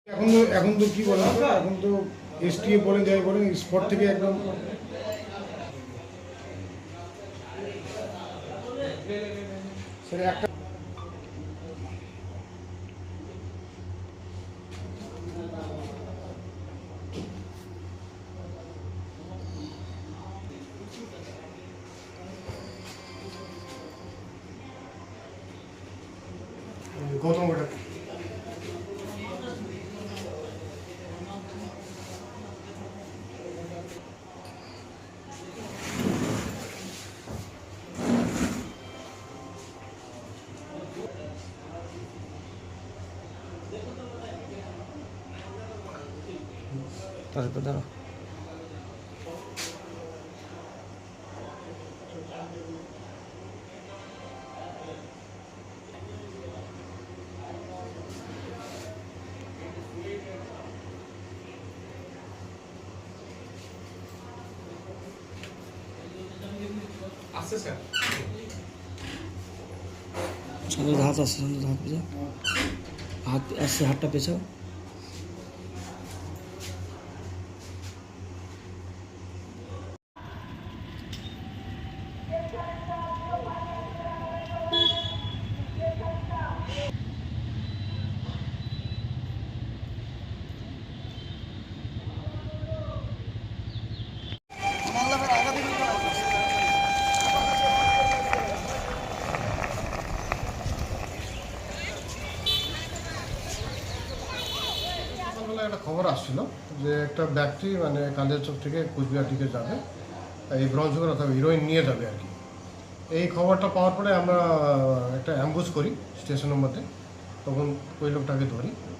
এখন তো কি বলেন তো, এখন তো এসটিএ বলেন যাই বলেন স্পট থেকে একদম সেটা একটা গৌতম ঘাট তারপর দাঁড়া আসছে স্যার সুন্দর হাত আছে, সুন্দর হাত পেছাও, হাত আসছে, হাতটা পেছাও। সকালবেলা একটা খবর আসছিল যে একটা ব্যক্তি মানে কালিয়াচক থেকে কুচবিহার দিকে যাবে, এই ব্রঞ্জগর অথবা হিরোইন নিয়ে যাবে আর কি। এই খবরটা পাওয়ার পরে আমরা একটা অ্যাম্বুশ করি স্টেশনের মধ্যে, তখন ওই লোকটাকে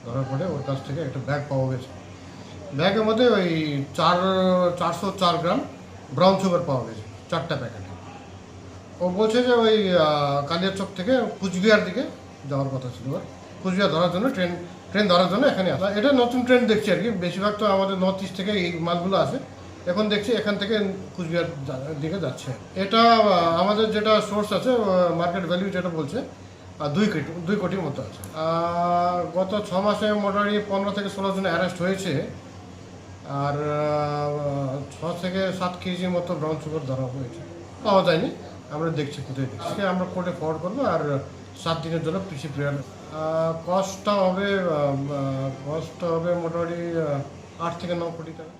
ধরার পরে ওর কাছ থেকে একটা ব্যাগ পাওয়া গেছে। ব্যাগের মধ্যে ওই 404 গ্রাম ব্রাউন সুগার পাওয়া গেছে, 4টা প্যাকেট। ও বলছে যে ওই কালিয়াচক থেকে কুচবিহার দিকে যাওয়ার কথা ছিল ওর, কুচবিহার ধরার জন্য ট্রেন ধরার জন্য এখানে আসা। এটা নতুন ট্রেন দেখছি আর কি, বেশিরভাগ তো আমাদের নর্থ ইস্ট থেকে এই মালগুলো আসে, এখন দেখছি এখান থেকে কুচবিহার দিকে যাচ্ছে। এটা আমাদের যেটা সোর্স আছে মার্কেট ভ্যালু যেটা বলছে 2 কোটির মতো আছে। গত 6 মাসে মোটামুটি 15 থেকে 16 জন অ্যারেস্ট হয়েছে, আর 6 থেকে 7 কেজির মতো ব্রাউন সুগার ধরা হয়েছে, পাওয়া যায়নি। আমরা দেখছি কোথায় দেখছি, আমরা কোর্টে ফরওয়ার্ড করবো, আর 7 দিনের জন্য পিসি প্রেয়ার। কস্টটা হবে মোটামুটি 8 থেকে 9 কোটি টাকা।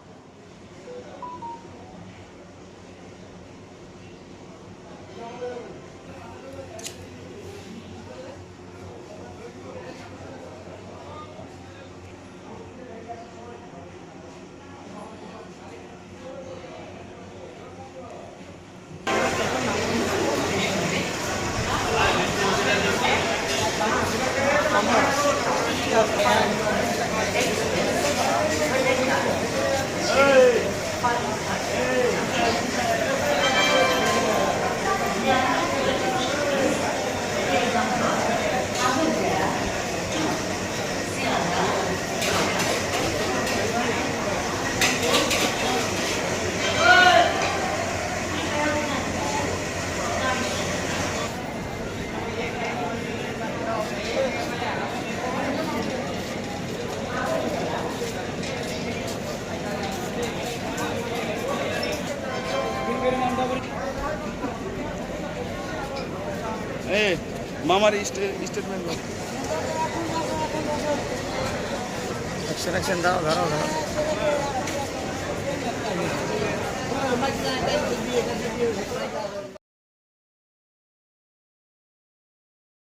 মামার স্টেটমেন্ট অ্যাকশন দাও, ধরো।